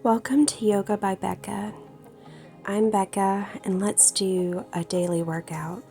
Welcome to Yoga by Becca. I'm Becca, and let's do a daily workout.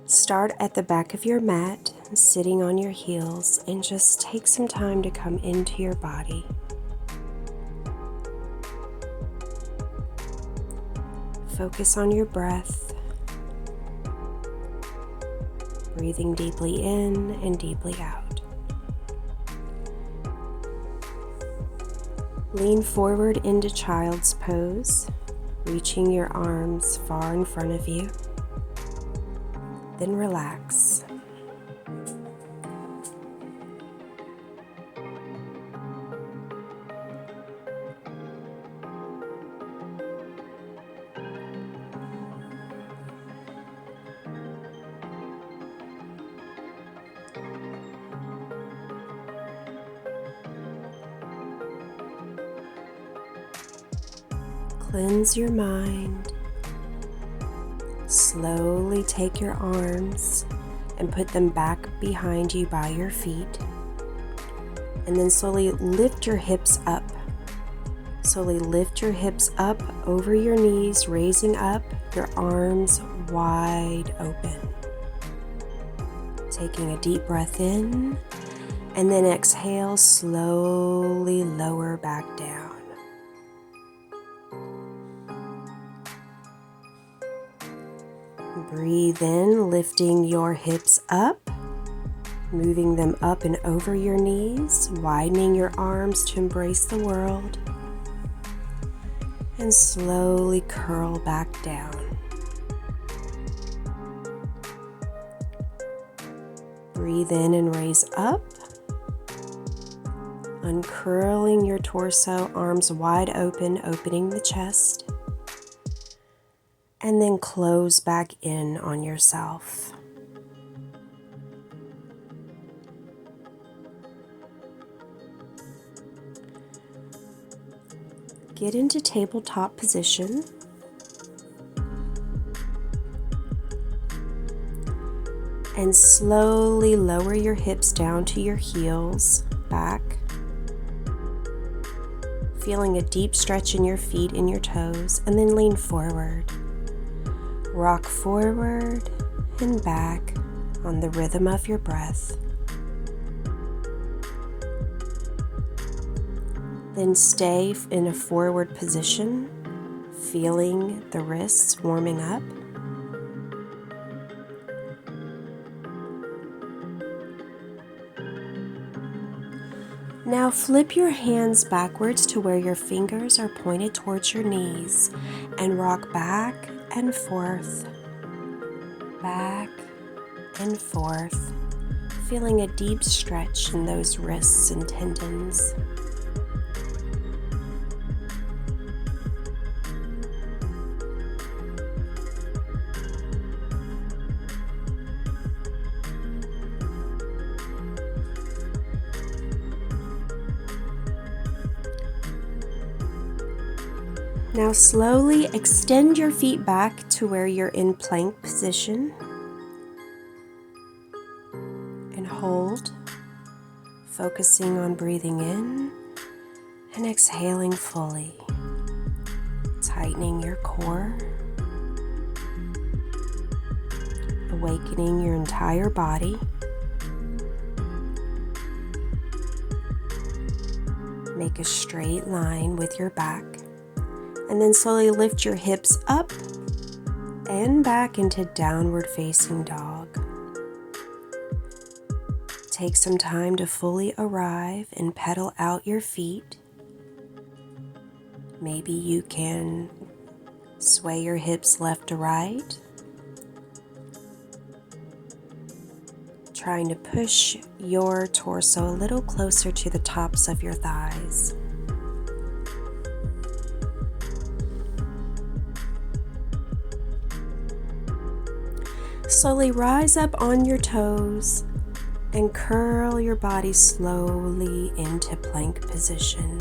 Start at the back of your mat, sitting on your heels, and just take some time to come into your body. Focus on your breath, breathing deeply in and deeply out. Lean forward into child's pose, reaching your arms far in front of you. Then relax. Cleanse your mind. Slowly take your arms and put them back behind you by your feet. And then slowly lift your hips up. Slowly lift your hips up over your knees, raising up your arms wide open. Taking a deep breath in, and then exhale, slowly lower back down. Breathe in, lifting your hips up, moving them up and over your knees, widening your arms to embrace the world, and slowly curl back down. Breathe in and raise up, uncurling your torso, arms wide open, opening the chest. And then close back in on yourself. Get into tabletop position. And slowly lower your hips down to your heels, back. Feeling a deep stretch in your feet and your toes, and then lean forward. Rock forward and back on the rhythm of your breath. Then stay in a forward position, feeling the wrists warming up. Now flip your hands backwards to where your fingers are pointed towards your knees and rock back and forth, back and forth, feeling a deep stretch in those wrists and tendons. Now slowly extend your feet back to where you're in plank position and hold, focusing on breathing in and exhaling fully, tightening your core, awakening your entire body. Make a straight line with your back. And then slowly lift your hips up and back into downward facing dog. Take some time to fully arrive and pedal out your feet. Maybe you can sway your hips left to right. Trying to push your torso a little closer to the tops of your thighs. Slowly rise up on your toes and curl your body slowly into plank position.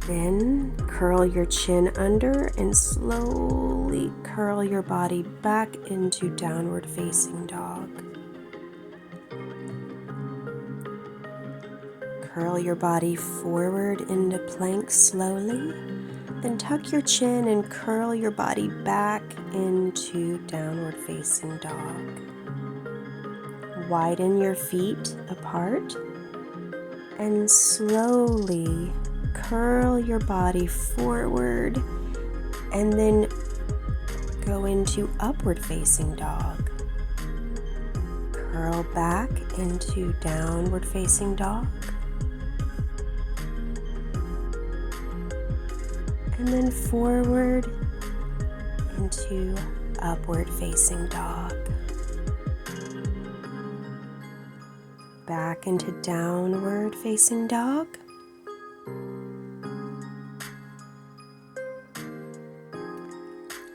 Then curl your chin under and slowly curl your body back into downward facing dog. Curl your body forward into plank slowly. Then tuck your chin and curl your body back into downward facing dog. Widen your feet apart and slowly curl your body forward and then go into upward facing dog. Curl back into downward facing dog. And then forward into upward facing dog. Back into downward facing dog.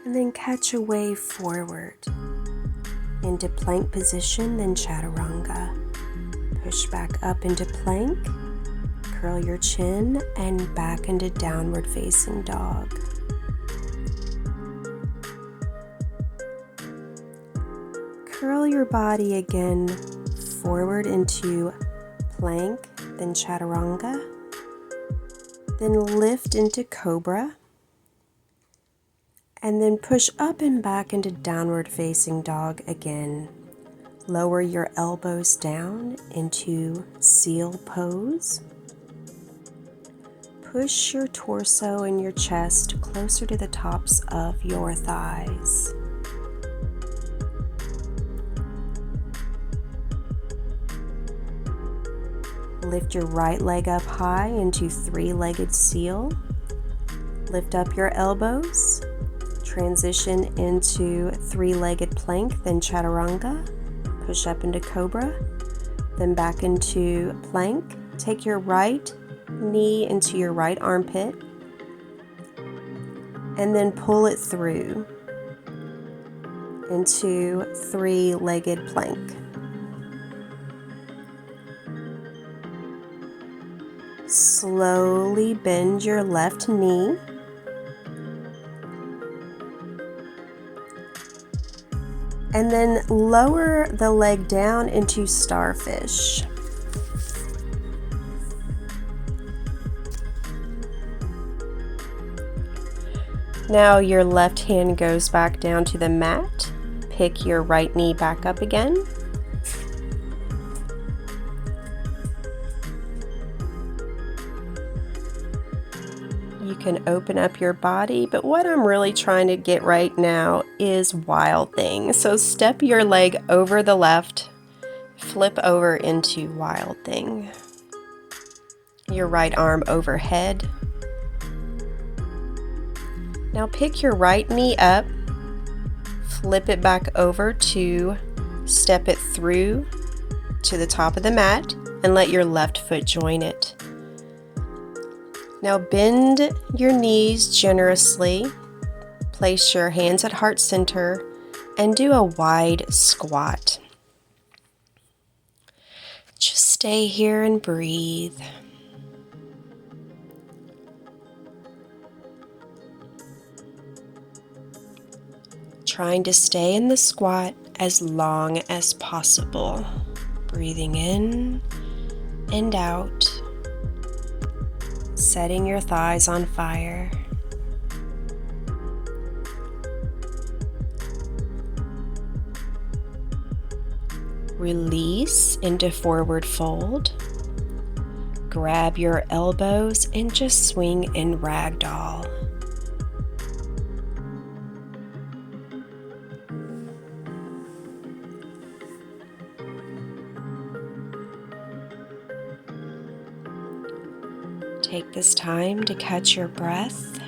And then catch a wave forward into plank position, then chaturanga. Push back up into plank. Curl your chin and back into downward facing dog. Curl your body again forward into plank, then chaturanga. Then lift into cobra. And then push up and back into downward facing dog again. Lower your elbows down into seal pose. Push your torso and your chest closer to the tops of your thighs. Lift your right leg up high into three-legged seal. Lift up your elbows. Transition into three-legged plank, then chaturanga. Push up into cobra, then back into plank. Take your right knee into your right armpit and then pull it through into three-legged plank. Slowly bend your left knee. And then lower the leg down into starfish. Now your left hand goes back down to the mat. Pick your right knee back up again. You can open up your body, but what I'm really trying to get right now is wild thing. So step your leg over the left, flip over into wild thing. Your right arm overhead. Now pick your right knee up, flip it back over to step it through to the top of the mat and let your left foot join it. Now bend your knees generously, place your hands at heart center, and do a wide squat. Just stay here and breathe. Trying to stay in the squat as long as possible. Breathing in and out. Setting your thighs on fire. Release into forward fold. Grab your elbows and just swing in ragdoll. Take this time to catch your breath.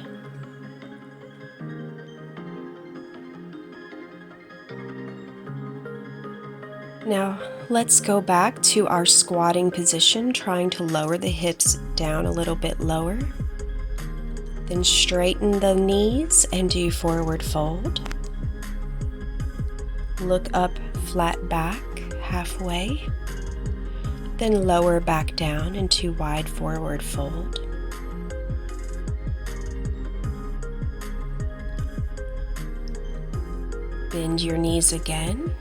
Now let's go back to our squatting position, trying to lower the hips down a little bit lower. Then straighten the knees and do forward fold. Look up, flat back, halfway. Then lower back down into wide forward fold. Bend your knees again.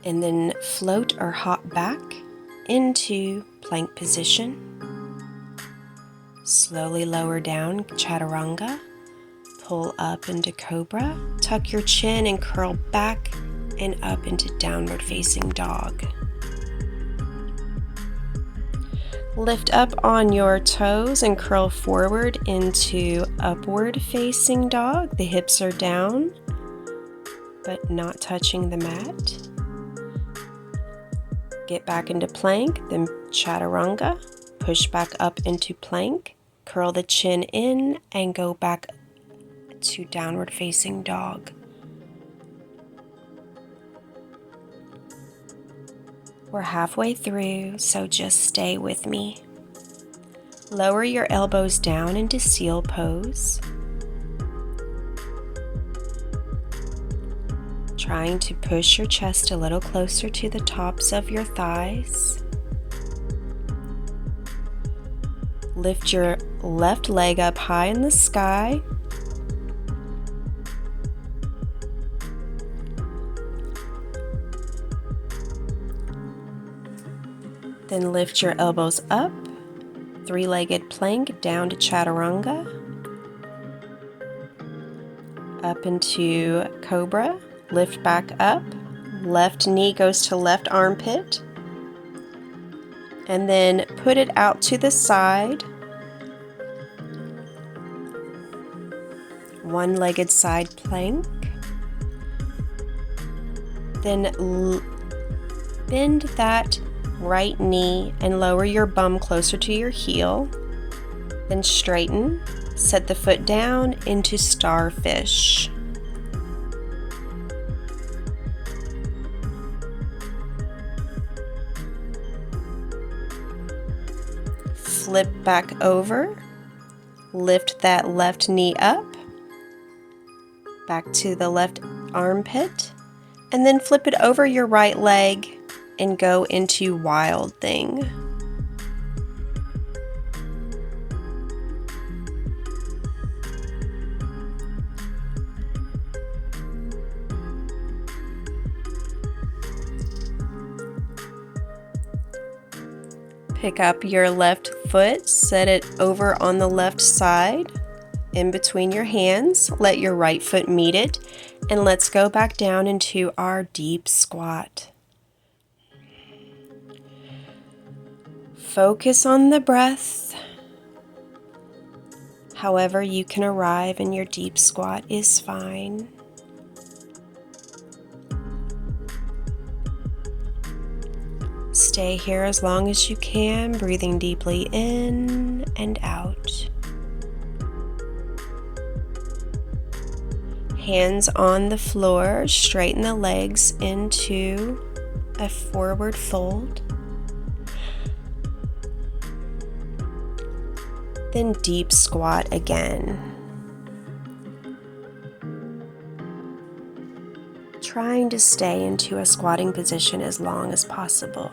And then float or hop back into plank position. Slowly lower down, chaturanga. Pull up into cobra. Tuck your chin and curl back and up into downward facing dog. Lift up on your toes and curl forward into upward facing dog. The hips are down, but not touching the mat. Get back into plank, then chaturanga. Push back up into plank. Curl the chin in and go back to downward facing dog. We're halfway through, so just stay with me. Lower your elbows down into seal pose. Trying to push your chest a little closer to the tops of your thighs. Lift your left leg up high in the sky. Then lift your elbows up, three-legged plank down to chaturanga, up into cobra, lift back up, left knee goes to left armpit, and then put it out to the side, one-legged side plank, then bend that right knee and lower your bum closer to your heel, then straighten, set the foot down into starfish. Flip back over, lift that left knee up, back to the left armpit, and then flip it over your right leg and go into wild thing. Pick up your left foot, set it over on the left side, in between your hands, let your right foot meet it, and let's go back down into our deep squat. Focus on the breath. However you can arrive in your deep squat is fine. Stay here as long as you can, breathing deeply in and out. Hands on the floor, straighten the legs into a forward fold. Then deep squat again. Trying to stay into a squatting position as long as possible.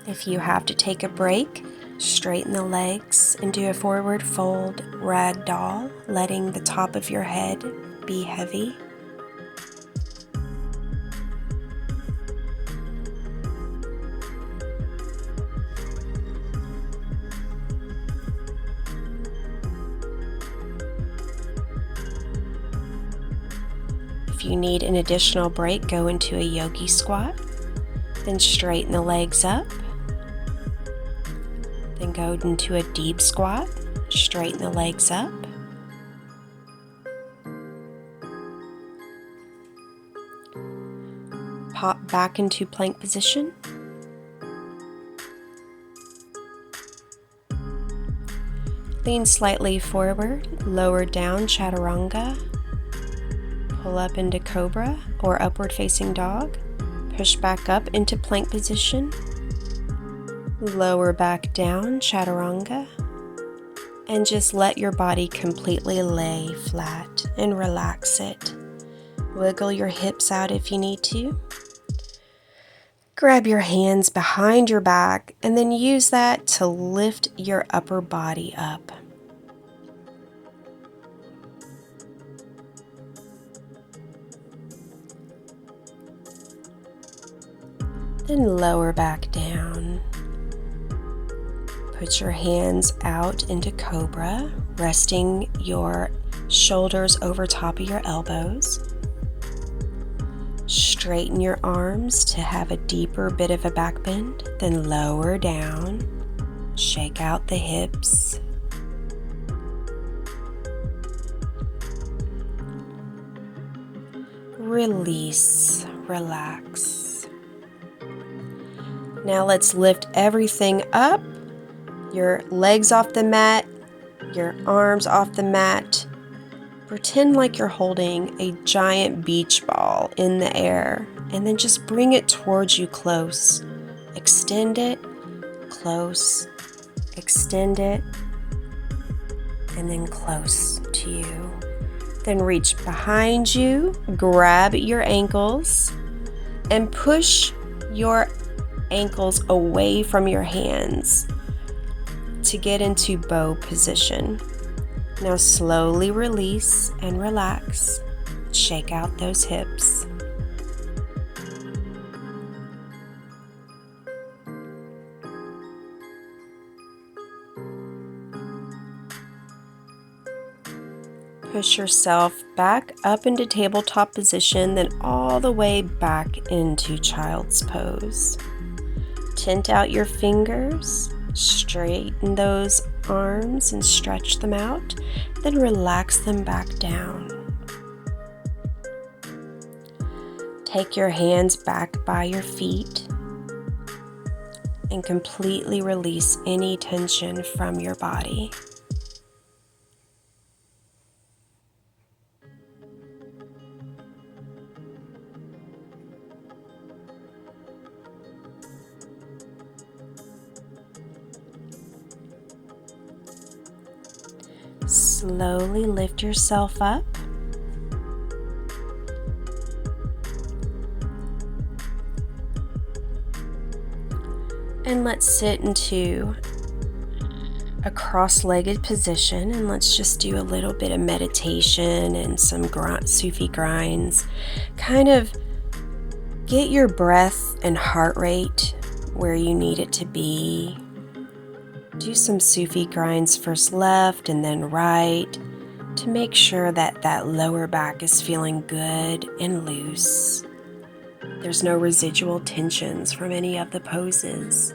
If you have to take a break, straighten the legs and do a forward fold ragdoll, letting the top of your head be heavy. If you need an additional break, go into a yogi squat, then straighten the legs up, then go into a deep squat, straighten the legs up, pop back into plank position, lean slightly forward, lower down chaturanga, pull up into cobra or upward facing dog, push back up into plank position, lower back down chaturanga, and just let your body completely lay flat and relax it. Wiggle your hips out if you need to. Grab your hands behind your back and then use that to lift your upper body up. and lower back down. Put your hands out into Cobra, resting your shoulders over top of your elbows. Straighten your arms to have a deeper bit of a back bend, then lower down. Shake out the hips. Release, relax. Now let's lift everything up. Your legs off the mat, your arms off the mat. Pretend like you're holding a giant beach ball in the air, and then just bring it towards you close. Extend it, close, extend it, and then close to you. Then reach behind you, grab your ankles, and push your ankles away from your hands to get into bow position. Now slowly release and relax. Shake out those hips. Push yourself back up into tabletop position, then all the way back into child's pose. Tint out your fingers, straighten those arms and stretch them out, then relax them back down. Take your hands back by your feet and completely release any tension from your body. Slowly lift yourself up. And let's sit into a cross-legged position, and let's just do a little bit of meditation and some Sufi grinds. Kind of get your breath and heart rate where you need it to be. Do some Sufi grinds first left and then right to make sure that that lower back is feeling good and loose. There's no residual tensions from any of the poses.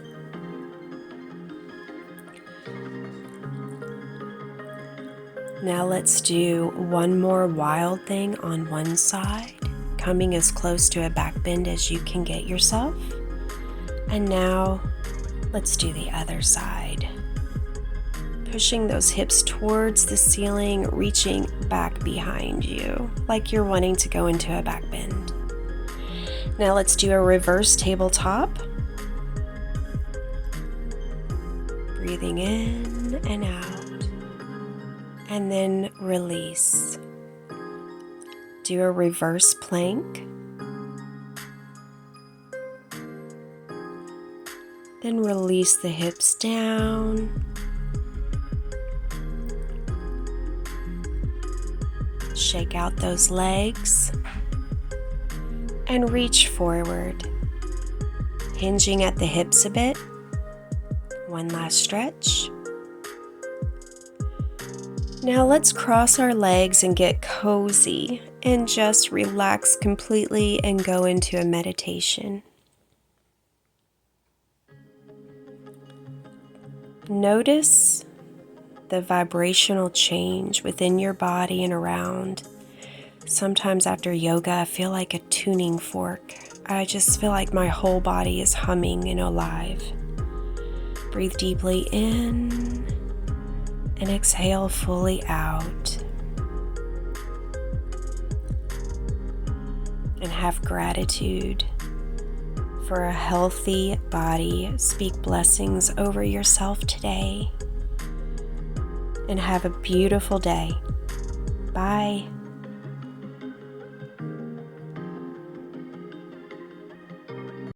Now let's do one more wild thing on one side, coming as close to a back bend as you can get yourself. And now let's do the other side. Pushing those hips towards the ceiling, reaching back behind you, like you're wanting to go into a back bend. Now let's do a reverse tabletop. Breathing in and out, and then release. Do a reverse plank. Then release the hips down. Shake out those legs and reach forward, hinging at the hips a bit. One last stretch. Now let's cross our legs and get cozy and just relax completely and go into a meditation. Notice the vibrational change within your body and around. Sometimes after yoga, I feel like a tuning fork. I just feel like my whole body is humming and alive. Breathe deeply in and exhale fully out. And have gratitude for a healthy body. Speak blessings over yourself today. And have a beautiful day. Bye.